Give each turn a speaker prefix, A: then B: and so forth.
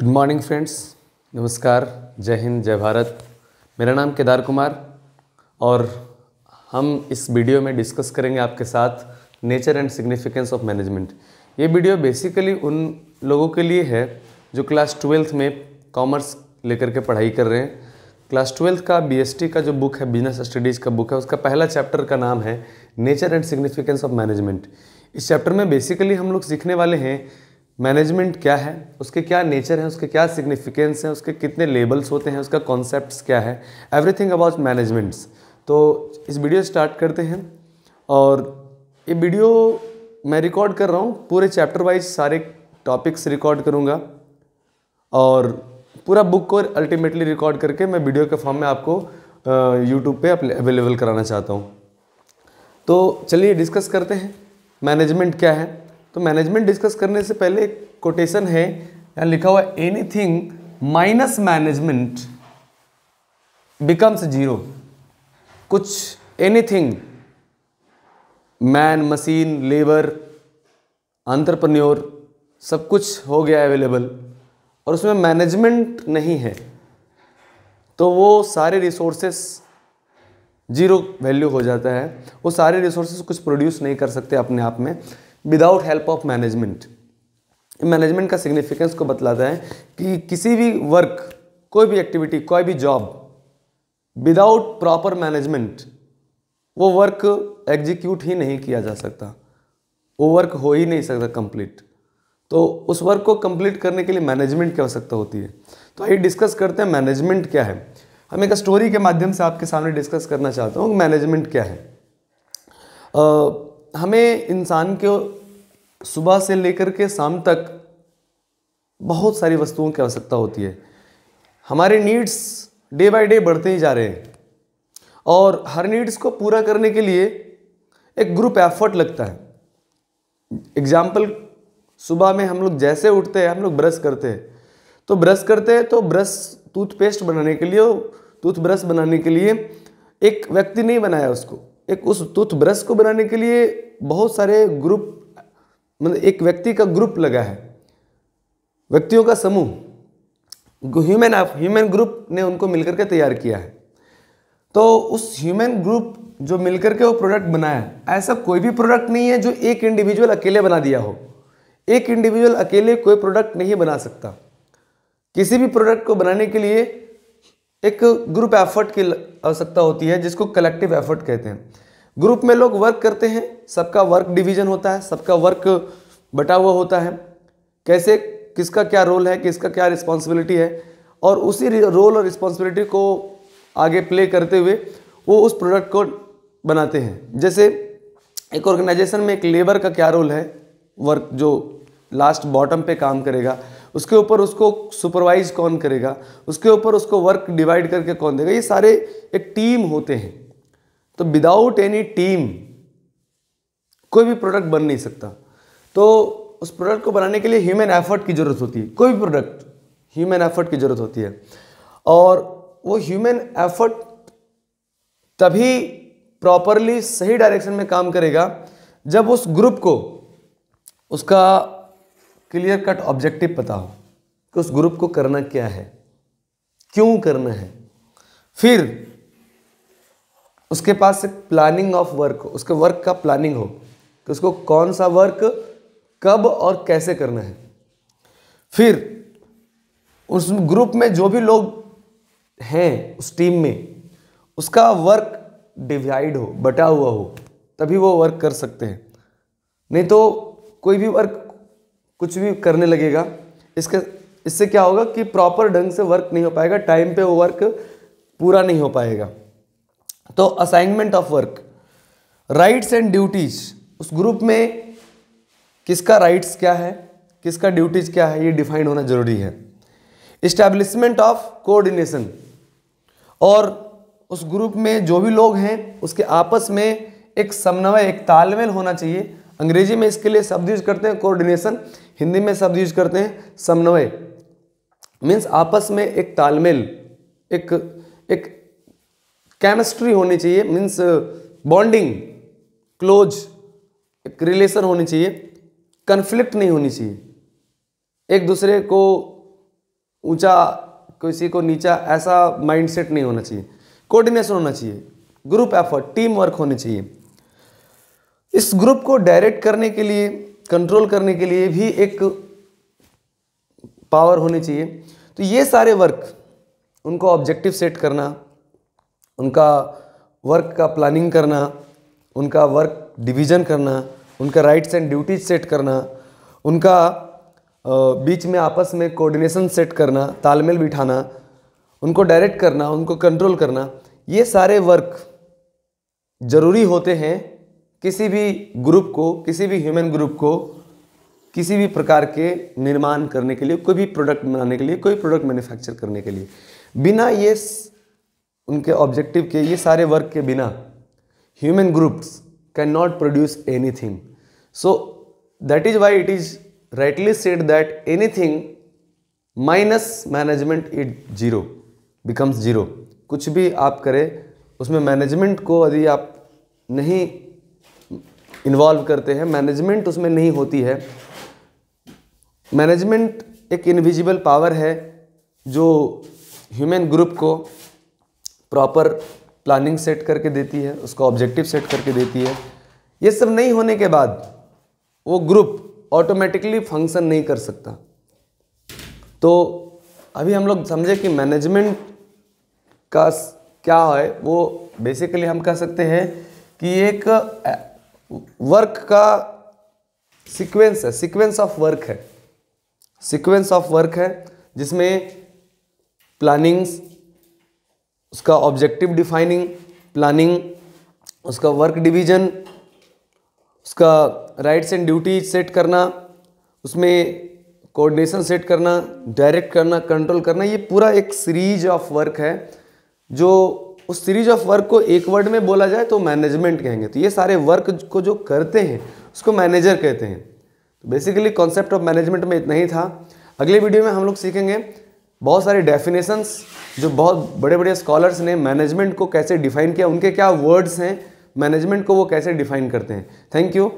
A: Good morning friends, नमस्कार, जय हिंद, जय भारत। मेरा नाम केदार कुमार और हम इस वीडियो में डिस्कस करेंगे आपके साथ nature and significance of management. ये वीडियो बेसिकली उन लोगों के लिए है जो क्लास 12th में कॉमर्स लेकर के पढ़ाई कर रहे हैं। क्लास 12th का BST का जो बुक है, बिजनेस स्टडीज़ का बुक है, उसका पहला चैप्टर का नाम है nature and significance of management. इस चैप्टर में बेसिकली हम लोग सीखने वाले हैं मैनेजमेंट क्या है, उसके क्या नेचर है, उसके क्या सिग्निफिकेंस है, उसके कितने लेबल्स होते हैं, उसका कॉन्सेप्ट्स क्या है, एवरीथिंग अबाउट मैनेजमेंट्स। तो इस वीडियो स्टार्ट करते हैं और ये वीडियो मैं रिकॉर्ड कर रहा हूँ, पूरे चैप्टर वाइज सारे टॉपिक्स रिकॉर्ड करूँगा और पूरा बुक को अल्टीमेटली रिकॉर्ड करके मैं वीडियो के फॉर्म में आपको यूट्यूब पे अवेलेबल कराना चाहता हूँ। तो चलिए डिस्कस करते हैं मैनेजमेंट क्या है। तो मैनेजमेंट डिस्कस करने से पहले एक कोटेशन है, यहाँ लिखा हुआ है anything minus management becomes zero. कुछ anything, man, machine, labour, entrepreneur, सब कुछ हो गया अवेलेबल और उसमें मैनेजमेंट नहीं है तो वो सारे रिसोर्सेस जीरो वैल्यू हो जाता है। वो सारे रिसोर्सेस कुछ प्रोड्यूस नहीं कर सकते अपने आप में without help of management. Management का सिग्निफिकेंस को बतलाता है कि किसी भी वर्क, कोई भी एक्टिविटी, कोई भी जॉब विदाउट प्रॉपर मैनेजमेंट वो वर्क एग्जीक्यूट ही नहीं किया जा सकता, वो वर्क हो ही नहीं सकता कंप्लीट। तो उस वर्क को कंप्लीट करने के लिए मैनेजमेंट की आवश्यकता होती है। तो आइए डिस्कस करते हैं मैनेजमेंट क्या है। हम एक स्टोरी के माध्यम से आपके सामने डिस्कस करना चाहता हूँ मैनेजमेंट क्या है। हमें इंसान के सुबह से लेकर के शाम तक बहुत सारी वस्तुओं की आवश्यकता होती है। हमारे नीड्स डे बाय डे बढ़ते ही जा रहे हैं और हर नीड्स को पूरा करने के लिए एक ग्रुप एफर्ट लगता है। एग्जाम्पल, सुबह में हम लोग जैसे उठते हैं, हम लोग ब्रश करते हैं तो ब्रश टूथपेस्ट बनाने के लिए, टूथब्रश बनाने के लिए एक व्यक्ति नहीं बनाया उसको, एक उस टूथब्रश को बनाने के लिए बहुत सारे ग्रुप, मतलब एक व्यक्ति का ग्रुप लगा है, व्यक्तियों का समूह, ह्यूमन ग्रुप ने उनको मिलकर के तैयार किया है। तो उस ह्यूमन ग्रुप जो मिलकर के वो प्रोडक्ट बनाया है, ऐसा कोई भी प्रोडक्ट नहीं है जो एक इंडिविजुअल अकेले बना दिया हो। एक इंडिविजुअल अकेले कोई प्रोडक्ट नहीं बना सकता। किसी भी प्रोडक्ट को बनाने के लिए एक ग्रुप एफर्ट की आवश्यकता होती है, जिसको कलेक्टिव एफर्ट कहते हैं। ग्रुप में लोग वर्क करते हैं, सबका वर्क डिवीजन होता है, सबका वर्क बटा हुआ होता है, कैसे किसका क्या रोल है, किसका क्या रिस्पॉन्सिबिलिटी है, और उसी रोल और रिस्पॉन्सिबिलिटी को आगे प्ले करते हुए वो उस प्रोडक्ट को बनाते हैं। जैसे एक ऑर्गेनाइजेशन में एक लेबर का क्या रोल है, वर्क जो लास्ट बॉटम पे काम करेगा, उसके ऊपर उसको सुपरवाइज कौन करेगा, उसके ऊपर उसको वर्क डिवाइड करके कौन देगा, ये सारे एक टीम होते हैं। तो विदाउट एनी टीम कोई भी प्रोडक्ट बन नहीं सकता। तो उस प्रोडक्ट को बनाने के लिए ह्यूमन एफर्ट की जरूरत होती है। कोई भी प्रोडक्ट ह्यूमन एफर्ट की जरूरत होती है और वो ह्यूमन एफर्ट तभी प्रॉपरली सही डायरेक्शन में काम करेगा जब उस ग्रुप को उसका क्लियर कट ऑब्जेक्टिव पता हो कि उस ग्रुप को करना क्या है, क्यों करना है। फिर उसके पास एक प्लानिंग ऑफ वर्क हो, उसके वर्क का प्लानिंग हो कि उसको कौन सा वर्क कब और कैसे करना है। फिर उस ग्रुप में जो भी लोग हैं उस टीम में, उसका वर्क डिवाइड हो, बटा हुआ हो, तभी वो वर्क कर सकते हैं। नहीं तो कोई भी वर्क कुछ भी करने लगेगा, इससे क्या होगा कि प्रॉपर ढंग से वर्क नहीं हो पाएगा, टाइम पे वो वर्क पूरा नहीं हो पाएगा। तो assignment of work, rights and duties, उस ग्रुप में किसका राइट्स क्या है, किसका ड्यूटीज क्या है, ये डिफाइन होना जरूरी है। इस्टेब्लिशमेंट ऑफ कोऑर्डिनेशन, और उस ग्रुप में जो भी लोग हैं उसके आपस में एक समन्वय, एक तालमेल होना चाहिए। अंग्रेजी में इसके लिए शब्द यूज करते हैं कोऑर्डिनेशन, हिंदी में शब्द यूज करते हैं समन्वय। मीन्स आपस में एक तालमेल, एक केमिस्ट्री होनी चाहिए, मीन्स बॉन्डिंग, क्लोज एक रिलेशन होनी चाहिए, कन्फ्लिक्ट नहीं होनी चाहिए। एक दूसरे को ऊंचा किसी को नीचा, ऐसा माइंडसेट नहीं होना चाहिए। कोऑर्डिनेशन होना चाहिए, ग्रुप एफर्ट, टीम वर्क होनी चाहिए। इस ग्रुप को डायरेक्ट करने के लिए, कंट्रोल करने के लिए भी एक पावर होनी चाहिए। तो ये सारे वर्क, उनको ऑब्जेक्टिव सेट करना, उनका वर्क का प्लानिंग करना, उनका वर्क डिवीजन करना, उनका राइट्स एंड ड्यूटीज सेट करना, उनका बीच में आपस में कोऑर्डिनेशन सेट करना, तालमेल बिठाना, उनको डायरेक्ट करना, उनको कंट्रोल करना, ये सारे वर्क ज़रूरी होते हैं किसी भी ग्रुप को, किसी भी ह्यूमन ग्रुप को किसी भी प्रकार के निर्माण करने के लिए, कोई भी प्रोडक्ट बनाने के लिए, कोई प्रोडक्ट मैन्युफैक्चर करने के लिए। बिना ये उनके ऑब्जेक्टिव के, ये सारे वर्क के बिना human groups can not produce anything. So that is why it is rightly said that anything minus management is zero becomes zero. कुछ भी आप करें उसमें मैनेजमेंट को यदि आप नहीं इन्वॉल्व करते हैं, मैनेजमेंट उसमें नहीं होती है। मैनेजमेंट एक इनविजिबल पावर है जो ह्यूमन ग्रुप को प्रॉपर प्लानिंग सेट करके देती है, उसका ऑब्जेक्टिव सेट करके देती है। ये सब नहीं होने के बाद वो ग्रुप ऑटोमेटिकली फंक्शन नहीं कर सकता। तो अभी हम लोग समझे कि मैनेजमेंट का क्या है। वो बेसिकली हम कह सकते हैं कि एक वर्क का सीक्वेंस है, सीक्वेंस ऑफ वर्क है, सीक्वेंस ऑफ वर्क है जिसमें प्लानिंग्स, उसका ऑब्जेक्टिव डिफाइनिंग, प्लानिंग, उसका वर्क डिवीजन, उसका राइट्स एंड ड्यूटीज सेट करना, उसमें कोऑर्डिनेशन सेट करना, डायरेक्ट करना, कंट्रोल करना, ये पूरा एक सीरीज ऑफ वर्क है। जो उस सीरीज ऑफ वर्क को एक वर्ड में बोला जाए तो मैनेजमेंट कहेंगे। तो ये सारे वर्क को जो करते हैं उसको मैनेजर कहते हैं। तो बेसिकली कॉन्सेप्ट ऑफ मैनेजमेंट में इतना ही था। अगले वीडियो में हम लोग सीखेंगे बहुत सारे डेफिनेशंस जो बहुत बड़े बड़े स्कॉलर्स ने मैनेजमेंट को कैसे डिफाइन किया, उनके क्या वर्ड्स हैं, मैनेजमेंट को वो कैसे डिफाइन करते हैं। Thank you.